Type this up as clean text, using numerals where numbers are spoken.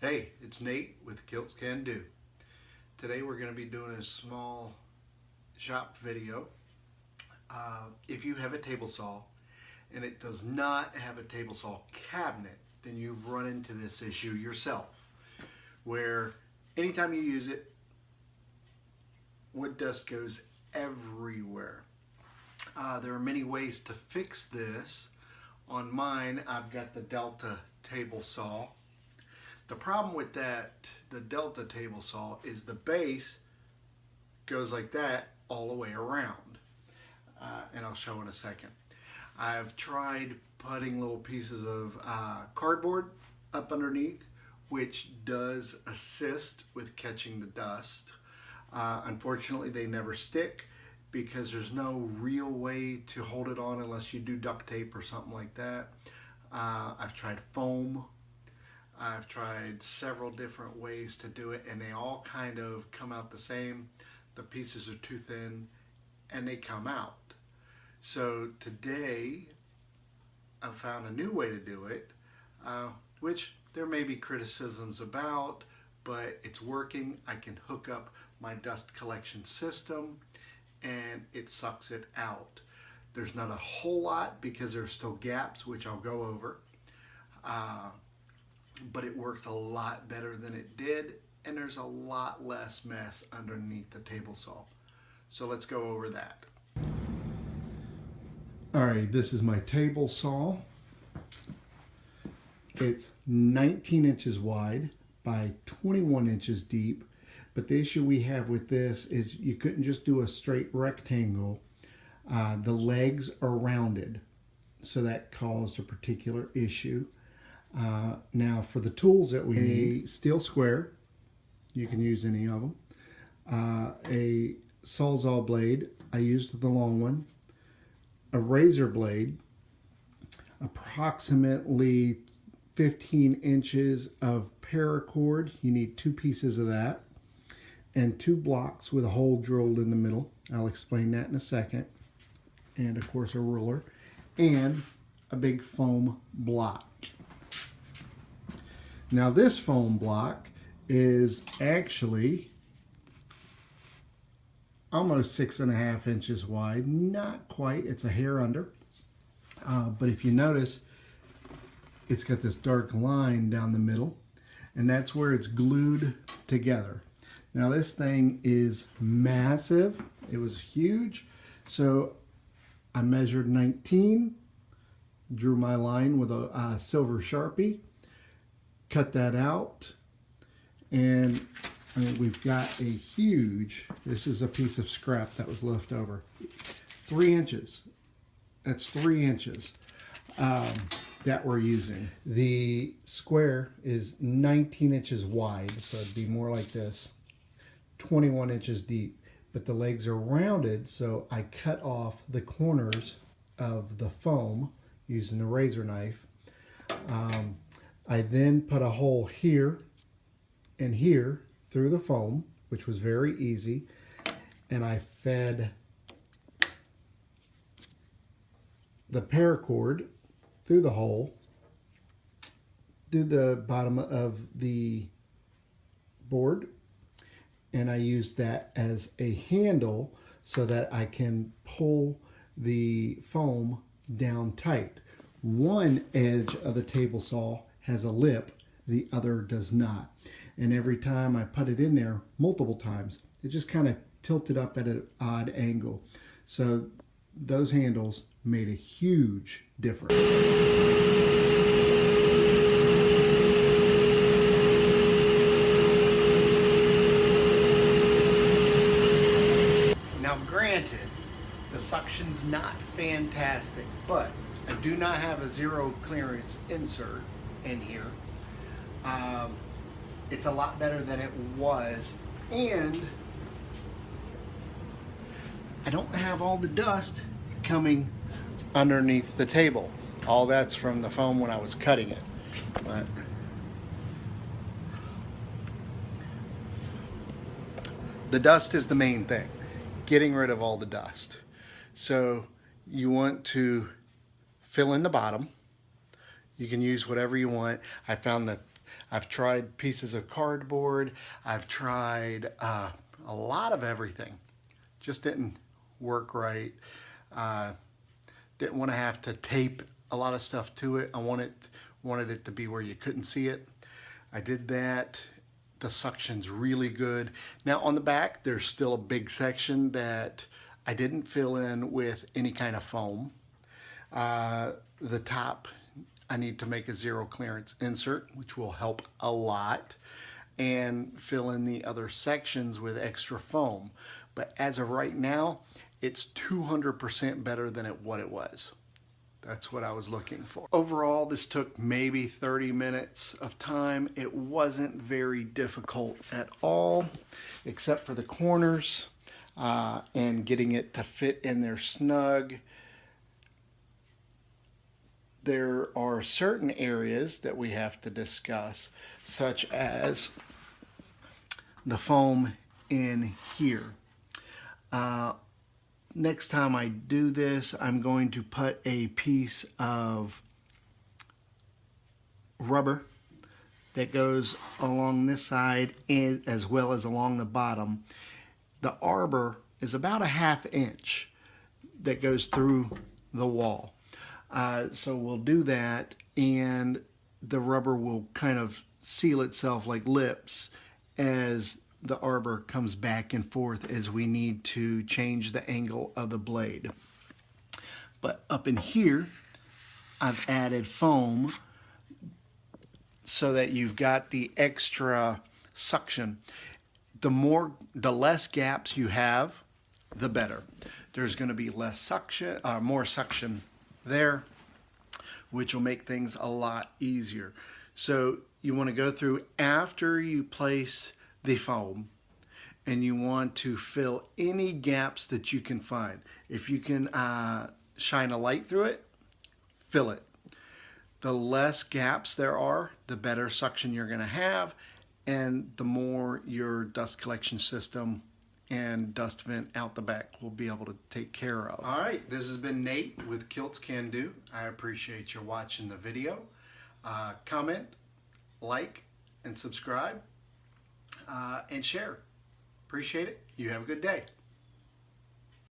Hey, it's Nate with Kilts Can Do. Today we're going to be doing a small shop video. If you have a table saw and it does not have a table saw cabinet, then you've run into this issue yourself, where anytime you use it, wood dust goes everywhere. There are many ways to fix this. On mine, I've got the Delta table saw. The problem with the Delta table saw, is the base goes like that all the way around. And I'll show in a second. I've tried putting little pieces of cardboard up underneath, which does assist with catching the dust. Unfortunately, they never stick because there's no real way to hold it on unless you do duct tape or something like that. I've tried foam. I've tried several different ways to do it, and they all kind of come out the same. The pieces are too thin and they come out. So today I found a new way to do it, which there may be criticisms about, but it's working. I can hook up my dust collection system and it sucks it out. There's not a whole lot because there's still gaps, which I'll go over. But it works a lot better than it did, and there's a lot less mess underneath the table saw. So let's go over that. Alright, this is my table saw. It's 19 inches wide by 21 inches deep, but the issue we have with this is you couldn't just do a straight rectangle. The legs are rounded, so that caused a particular issue. Now for the tools that we need, a steel square, you can use any of them, a sawzall blade, I used the long one, a razor blade, approximately 15 inches of paracord, you need 2 pieces of that, and 2 blocks with a hole drilled in the middle. I'll explain that in a second. And of course a ruler, and a big foam block. Now this foam block is actually almost 6.5 inches wide. Not quite, it's a hair under. But if you notice, it's got this dark line down the middle, and that's where it's glued together. Now this thing is massive. It was huge. So I measured 19, drew my line with a silver Sharpie, cut that out, and we've got a huge, this is a piece of scrap that was left over, 3 inches. That's 3 inches that we're using. The square is 19 inches wide, so it'd be more like this, 21 inches deep, but the legs are rounded, so I cut off the corners of the foam using a razor knife. I then put a hole here and here through the foam, which was very easy, and I fed the paracord through the hole through the bottom of the board, and I used that as a handle so that I can pull the foam down tight. One edge of the table saw has a lip, the other does not. And every time I put it in there, multiple times, it just kind of tilted up at an odd angle. So those handles made a huge difference. Now granted, the suction's not fantastic, but I do not have a zero clearance insert in here. It's a lot better than it was, and I don't have all the dust coming underneath the table. All that's from the foam when I was cutting it. But the dust is the main thing, getting rid of all the dust. So you want to fill in the bottom. You can use whatever you want. I found that I've tried pieces of cardboard. I've tried a lot of everything. Just didn't work right. Uh, didn't want to have to tape a lot of stuff to it. I wanted it to be where you couldn't see it. I did that. The suction's really good. Now on the back, there's still a big section that I didn't fill in with any kind of foam. The top, I need to make a zero clearance insert, which will help a lot, and fill in the other sections with extra foam. But as of right now, it's 200% better than what it was. That's what I was looking for. Overall, this took maybe 30 minutes of time. It wasn't very difficult at all, except for the corners and getting it to fit in there snug. There are certain areas that we have to discuss, such as the foam in here. Next time I do this, I'm going to put a piece of rubber that goes along this side and as well as along the bottom. The arbor is about a 1/2 inch that goes through the wall. So we'll do that, and the rubber will kind of seal itself like lips as the arbor comes back and forth as we need to change the angle of the blade. But up in here, I've added foam so that you've got the extra suction. The less gaps you have, the better. There's going to be less suction, more suction there, which will make things a lot easier. So you want to go through after you place the foam, and you want to fill any gaps that you can find. If you can shine a light through it, fill it. The less gaps there are, the better suction you're going to have, and the more your dust collection system and dust vent out the back will be able to take care of. All right, this has been Nate with Kilts Can Do. I appreciate you watching the video. Comment, like, and subscribe, and share. Appreciate it. You have a good day.